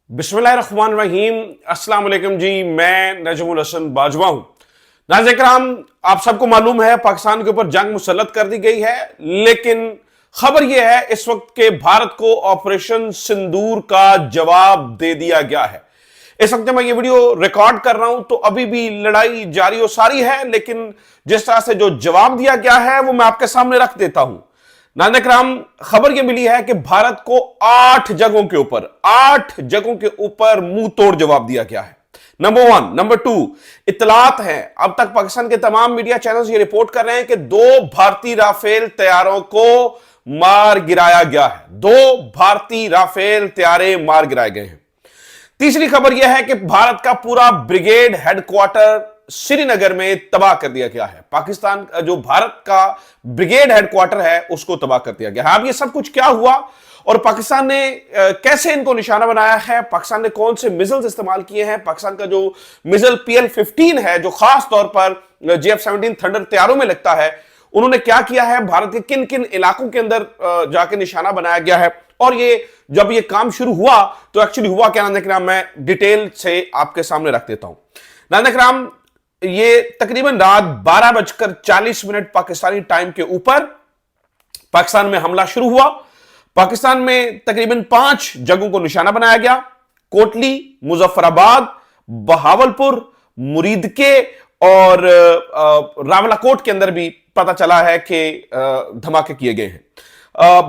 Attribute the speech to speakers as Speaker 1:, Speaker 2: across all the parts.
Speaker 1: बिस्मिल्लाहिर्रहमानिर्रहीम। अस्सलाम वालेकुम जी, मैं नजमुल हसन बाजवा हूं। नाज़रीन किराम, आप सबको मालूम है पाकिस्तान के ऊपर जंग मुसल्लत कर दी गई है, लेकिन खबर यह है इस वक्त के भारत को ऑपरेशन सिंदूर का जवाब दे दिया गया है। इस वक्त मैं ये वीडियो रिकॉर्ड कर रहा हूं तो अभी भी लड़ाई जारी और सारी है, लेकिन जिस तरह से जो जवाब दिया गया है वो मैं आपके सामने रख देता हूं। नाज़रीन किराम, खबर यह मिली है कि भारत को 8 जगहों के ऊपर मुंह तोड़ जवाब दिया गया है। नंबर 1, नंबर 2, इतलात है अब तक पाकिस्तान के तमाम मीडिया चैनल्स ये रिपोर्ट कर रहे हैं कि 2 भारतीय राफेल तैयारों को मार गिराया गया है। 2 भारतीय राफेल तैयारे मार गिराए गए हैं। तीसरी खबर यह है कि भारत का पूरा ब्रिगेड हेडक्वार्टर श्रीनगर में तबाह कर दिया गया है। पाकिस्तान जो भारत का ब्रिगेड हेडक्वार्टर है उसको तबाह कर दिया गया है। अब ये सब कुछ क्या हुआ और पाकिस्तान ने कैसे इनको निशाना बनाया है, पाकिस्तान ने कौन से मिसाइल्स इस्तेमाल किए हैं, पाकिस्तान का जो मिसाइल PL-15 है जो खास तौर पर JF-17 थंडर तैयारों में लगता है, उन्होंने क्या किया है, भारत के किन किन इलाकों के अंदर जाके निशाना बनाया गया है, और ये जब ये काम शुरू हुआ तो एक्चुअली हुआ क्या, नाज़रीन मैं डिटेल से आपके सामने रख देता हूं। नाज़रीन, ये तकरीबन रात 12:40 पाकिस्तानी टाइम के ऊपर पाकिस्तान में हमला शुरू हुआ। पाकिस्तान में तकरीबन 5 जगहों को निशाना बनाया गया। कोटली, मुजफ्फराबाद, बहावलपुर, मुरीदके और रावलाकोट के अंदर भी पता चला है कि धमाके किए गए हैं।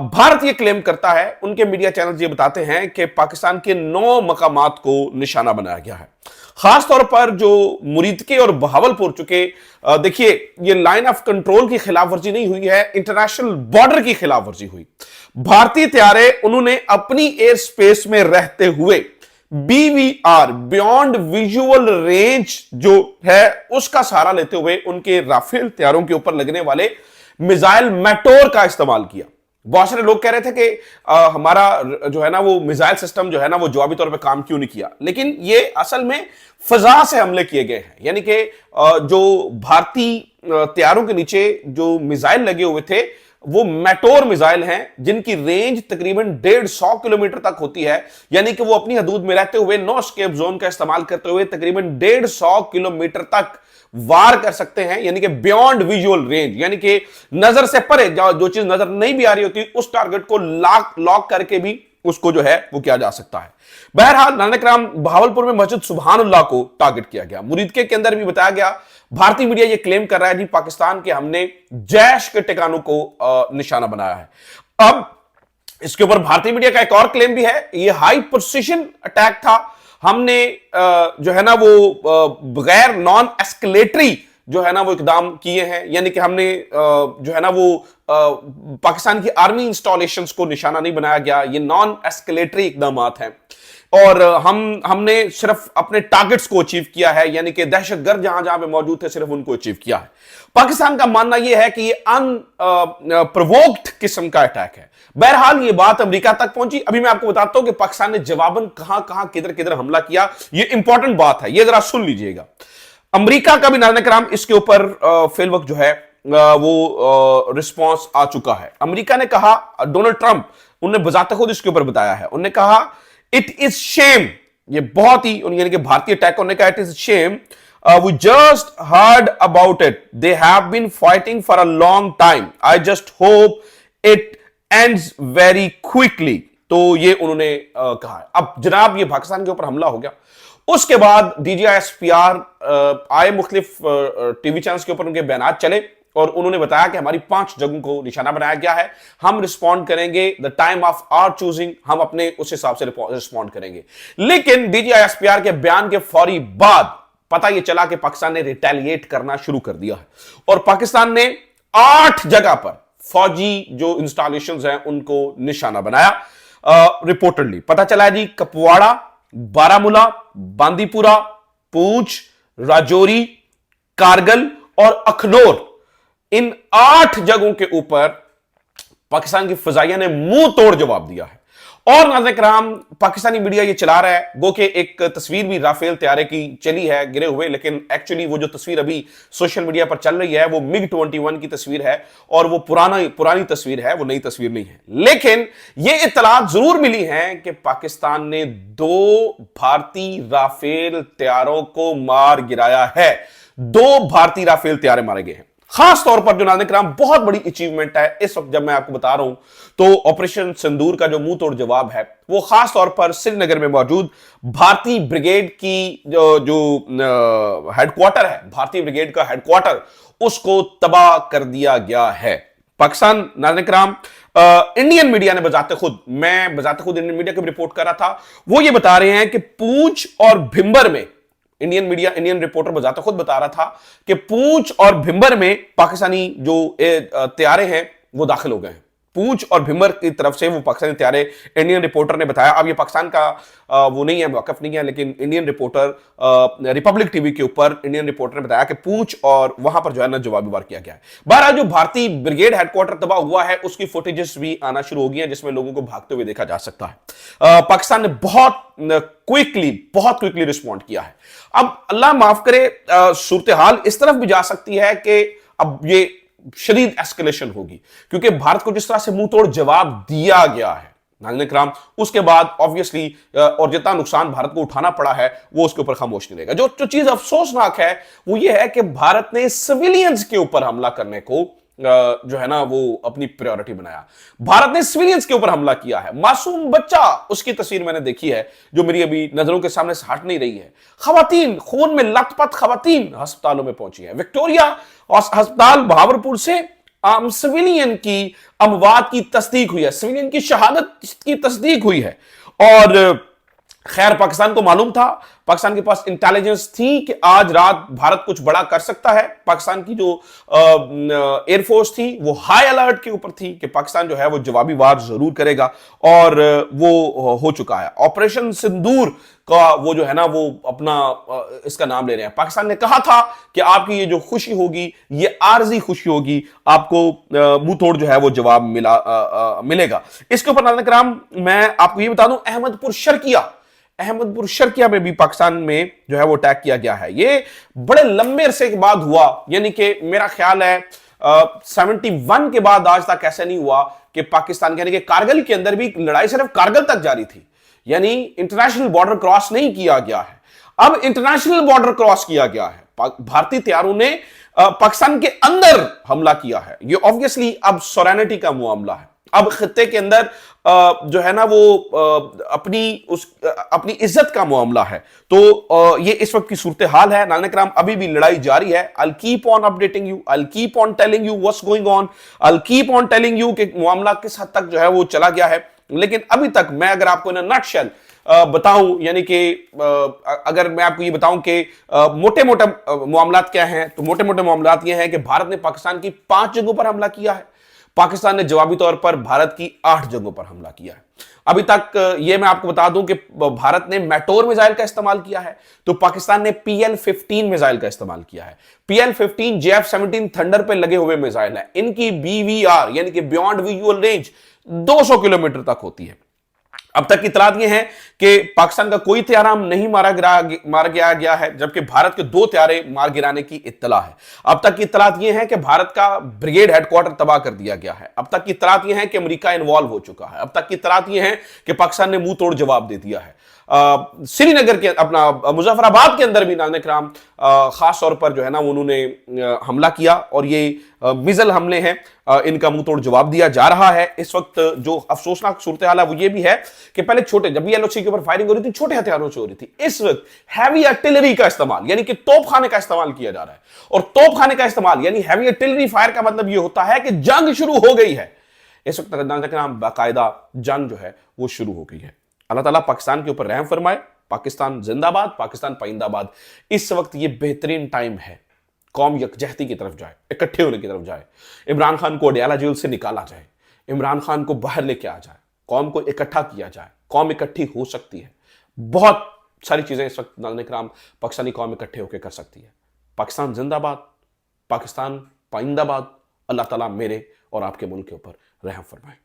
Speaker 1: भारत ये क्लेम करता है, उनके मीडिया चैनल ये बताते हैं कि पाकिस्तान के 9 मकामात को निशाना बनाया गया है। खास तौर पर जो मुरीदके और बहावलपुर, चुके देखिए ये लाइन ऑफ कंट्रोल की खिलाफ वर्जी नहीं हुई है, इंटरनेशनल बॉर्डर की खिलाफ वर्जी हुई। भारतीय तैयारे उन्होंने अपनी एयर स्पेस में रहते हुए BVR, बियॉन्ड विजुअल रेंज जो है उसका सहारा लेते हुए उनके राफेल तैयारों के ऊपर लगने वाले मिसाइल मैटोर का इस्तेमाल किया। बहुत सारे लोग कह रहे थे कि हमारा जो है ना वो मिसाइल सिस्टम जो है ना वो जवाबी तौर पे काम क्यों नहीं किया, लेकिन ये असल में फजा से हमले किए गए हैं। यानी कि जो भारतीय तैयारों के नीचे जो मिसाइल लगे हुए थे वो मैटोर मिसाइल हैं जिनकी रेंज तकरीबन 150 किलोमीटर तक होती है। यानी कि वो अपनी हदूद में रहते हुए नो एस्केप जोन का इस्तेमाल करते हुए तकरीबन 150 किलोमीटर तक वार कर सकते हैं, यानी कि बियॉन्ड विजुअल रेंज, यानी कि नजर से परे जो चीज नजर नहीं भी आ रही होती उस टारगेट को लॉक करके भी उसको जो है वो किया जा सकता है। बहरहाल नानकराम, बहावलपुर में मस्जिद सुबहानुल्लाह को टारगेट किया गया। मुरीदके के अंदर भी बताया गया, भारतीय मीडिया ये क्लेम कर रहा है जी पाकिस्तान के हमने जैश के ठिकानों को निशाना बनाया है। अब इसके ऊपर भारतीय मीडिया का एक और क्लेम भी है, ये हाई प्रिसिशन अटैक था, हमने जो है ना वो बगैर नॉन एस्केलेटरी जो है ना वो इकदाम किए हैं। यानी कि हमने जो है ना वो पाकिस्तान की आर्मी इंस्टॉलेशंस को निशाना नहीं बनाया गया, ये नॉन एस्केलेटरी इकदामात हैं, और हमने सिर्फ अपने टारगेट्स को अचीव किया है, यानी कि दहशतगर्द जहां जहां पे मौजूद थे सिर्फ उनको अचीव किया है। पाकिस्तान का मानना यह है कि ये अनप्रोवोक्ड किस्म का अटैक है। बहरहाल ये बात अमेरिका तक पहुंची। अभी मैं आपको बताता हूं कि पाकिस्तान ने जवाबन कहां कहां किधर किधर हमला किया, ये इंपॉर्टेंट बात है, ये जरा सुन लीजिएगा। अमेरिका का भी नाज़रीन इसके ऊपर फिल वक्त जो है वो रिस्पॉन्स आ चुका है। अमेरिका ने कहा, डोनाल्ड ट्रंप उन्होंने बजाते खुद इसके ऊपर बताया है, उन्होंने कहा इट इज शेम, ये बहुत ही यानी कि भारतीय अटैक होने का, it is shame, we just heard about it, they have been fighting for a long time, I just hope it ends very quickly. तो ये उन्होंने कहा है। अब जनाब ये पाकिस्तान के ऊपर हमला हो गया, उसके बाद DGISPR आए, मुख्तलिफ टीवी चैनल्स के ऊपर उनके बयान चले और उन्होंने बताया कि हमारी 5 जगहों को निशाना बनाया गया है, हम रिस्पॉन्ड करेंगे, the time of our choosing, हम अपने उस हिसाब से रिस्पॉन्ड करेंगे। लेकिन DGISPR के बयान के फौरी बाद पता यह चला कि पाकिस्तान ने रिटेलिएट करना शुरू कर दिया है और पाकिस्तान ने 8 जगह पर फौजी जो इंस्टॉलेशंस हैं उनको निशाना बनाया। रिपोर्टेडली पता चला जी कपवाड़ा, बारामूला, बांदीपुरा, पूंछ, राजौरी, कारगिल और अखनौर, इन 8 जगहों के ऊपर पाकिस्तान की फजाइया ने मुंह तोड़ जवाब दिया है और नाज़रीन किराम, पाकिस्तानी मीडिया ये चला रहा है गो कि एक तस्वीर भी राफेल तैयारे की चली है गिरे हुए, लेकिन एक्चुअली वो जो तस्वीर अभी सोशल मीडिया पर चल रही है वो MiG-21 की तस्वीर है और वो पुरानी तस्वीर है, वो नई तस्वीर नहीं है। लेकिन ये इत्तलात जरूर मिली है कि पाकिस्तान ने 2 भारतीय राफेल तैयारों को मार गिराया है। 2 भारतीय राफेल तैयारे मारे गए हैं। खास तौर पर जो नाज़रीन किराम बहुत बड़ी अचीवमेंट है इस वक्त जब मैं आपको बता रहा हूं, तो ऑपरेशन सिंदूर का जो मुंह तोड़ जवाब है वो खास तौर पर श्रीनगर में मौजूद भारतीय ब्रिगेड की जो हेडक्वार्टर है, भारतीय ब्रिगेड का हेडक्वार्टर, उसको तबाह कर दिया गया है। पाकिस्तान नाज़रीन किराम, इंडियन मीडिया ने बजाते खुद इंडियन मीडिया को रिपोर्ट कर रहा था, वो ये बता रहे हैं कि पूंछ और भिंबर में इंडियन रिपोर्टर बजाते खुद बता रहा था कि पूंछ और भिंबर में पाकिस्तानी जो तैयारे हैं वो दाखिल हो गए हैं। पूंछ और भिंबर की तरफ से वो पाकिस्तानी तैयारे, इंडियन रिपोर्टर ने बताया। अब ये पाकिस्तान का वो नहीं है, वाकफ नहीं है, लेकिन इंडियन रिपोर्टर रिपब्लिक टीवी के ऊपर इंडियन रिपोर्टर ने बताया कि पूंछ और वहां पर जो है ना जवाबी वार किया गया है। बहरहाल जो भारतीय ब्रिगेड हेडक्वार्टर तबाह हुआ है उसकी फुटेजेस भी आना शुरू हो गई हैं जिसमें लोगों को भागते हुए देखा जा सकता है। पाकिस्तान ने बहुत क्विकली रिस्पॉन्ड किया है। अब अल्लाह माफ करे, सूरत हाल इस तरफ भी जा सकती है कि अब ये शदीद एस्केलेशन होगी, क्योंकि भारत को जिस तरह से मुंह तोड़ जवाब दिया गया है नाज़रीन किराम, उसके बाद ऑब्वियसली और जितना नुकसान भारत को उठाना पड़ा है वो उसके ऊपर खामोश नहीं रहेगा। जो चीज अफसोसनाक है वो ये है कि भारत ने सिविलियंस के ऊपर हमला करने को जो है ना वो अपनी प्रायोरिटी बनाया। भारत ने सिविलियंस के ऊपर हमला किया है, मासूम बच्चा, उसकी तस्वीर मैंने देखी है जो मेरी अभी नजरों के सामने से हट नहीं रही है। खवातीन, खून में लथपथ खवातीन अस्पतालों में पहुंची है। विक्टोरिया अस्पताल बहावलपुर से सिविलियन की अमवात की तस्दीक हुई है, सिविलियन की शहादत की तस्दीक हुई है। और खैर पाकिस्तान को मालूम था, पाकिस्तान के पास इंटेलिजेंस थी कि आज रात भारत कुछ बड़ा कर सकता है। पाकिस्तान की जो एयरफोर्स थी वो हाई अलर्ट के ऊपर थी कि पाकिस्तान जो है वो जवाबी वार जरूर करेगा, और वो हो चुका है। ऑपरेशन सिंदूर का वो जो है ना वो अपना इसका नाम ले रहे हैं। पाकिस्तान ने कहा था कि आपकी ये जो खुशी होगी ये आरजी खुशी होगी, आपको मुंह तोड़ जो है वो जवाब मिलेगा। इसके ऊपर नाज़रीन किराम मैं आपको ये बता दूं, अहमदपुर शर्किया में भी पाकिस्तान में जो है वो अटैक किया गया है। ये बड़े लंबे अरसे के बाद हुआ, यानी कि मेरा ख्याल है 71 के बाद आज तक ऐसा नहीं हुआ कि पाकिस्तान, यानी कि कारगिल के अंदर भी लड़ाई सिर्फ कारगिल तक जारी थी, यानी इंटरनेशनल बॉर्डर क्रॉस नहीं किया गया है। अब इंटरनेशनल बॉर्डर क्रॉस किया गया है, भारतीय तैयारों ने पाकिस्तान के अंदर हमला किया है। ये ऑब्वियसली अब सॉवरेनिटी का मामला है। अब खित्ते के अंदर जो है ना वो अपनी इज्जत का मामला है। तो ये इस वक्त की सूरत हाल है नाज़रीन किराम। अभी भी लड़ाई जारी है। I'll keep on updating you, I'll keep on telling you what's going on, I'll keep on telling you कि मामला किस हद तक जो है वो चला गया है। लेकिन अभी तक मैं अगर आपको इन नटशेल बताऊं, यानी कि अगर मैं आपको ये बताऊं कि मोटे मोटे मामलात क्या हैं, तो मोटे मोटे मामलात ये हैं कि भारत ने पाकिस्तान की 5 जगहों पर हमला किया है, पाकिस्तान ने जवाबी तौर पर भारत की 8 जगहों पर हमला किया है। अभी तक ये मैं आपको बता दूं कि भारत ने मैटोर मिसाइल का इस्तेमाल किया है, तो पाकिस्तान ने PL-15 मिसाइल का इस्तेमाल किया है। PL-15 JF-17 थंडर पे लगे हुए मिसाइल है। इनकी BVR यानी कि बियॉन्ड विजुअल रेंज 200 किलोमीटर तक होती है। अब तक की इत्तलात ये हैं कि पाकिस्तान का कोई तैयारा नहीं मारा गया है, जबकि भारत के 2 तैयारे मार गिराने की इत्तला है। अब तक की इत्तलात ये हैं कि भारत का ब्रिगेड हेडक्वार्टर तबाह कर दिया गया है। अब तक की इत्तलात ये हैं कि अमेरिका इन्वॉल्व हो चुका है। अब तक की इत्तलात ये हैं कि पाकिस्तान ने मुंह तोड़ जवाब दे दिया है। श्रीनगर के अपना मुजफ्फराबाद के अंदर भी नाज़रीन किराम खास तौर पर जो है ना उन्होंने हमला किया, और ये मिजल हमले हैं, इनका मुंह तोड़ जवाब दिया जा रहा है। इस वक्त जो अफसोसनाक सूरत हाल है वो ये भी है कि पहले छोटे, जब भी LOC के ऊपर फायरिंग हो रही थी छोटे हथियारों से हो रही थी, इस वक्त हैवी आर्टिलरी का इस्तेमाल यानी कि तोपखाने का इस्तेमाल किया जा रहा है। और तोपखाने का इस्तेमाल यानी हैवी आर्टिलरी फायर का मतलब ये होता है कि जंग शुरू हो गई है। इस वक्त बाकायदा जंग जो है वो शुरू हो गई है। अल्लाह ताला पाकिस्तान के ऊपर रहम फरमाए। पाकिस्तान जिंदाबाद, पाकिस्तान पाइंदाबाद। इस वक्त ये बेहतरीन टाइम है, कौम यकजहती की तरफ जाए, इकट्ठे होने की तरफ जाए। इमरान खान को अडयाला जेल से निकाला जाए, इमरान खान को बाहर लेके आ जाए, कौम को इकट्ठा किया जाए। कौम इकट्ठी हो सकती है, बहुत सारी चीजें इस वक्त नाज़रीन किराम पाकिस्तानी कौम इकट्ठे होकर कर सकती है। पाकिस्तान जिंदाबाद, पाकिस्तान पाइंदाबाद। अल्लाह ताला मेरे और आपके मुल्क के ऊपर रहम फरमाए।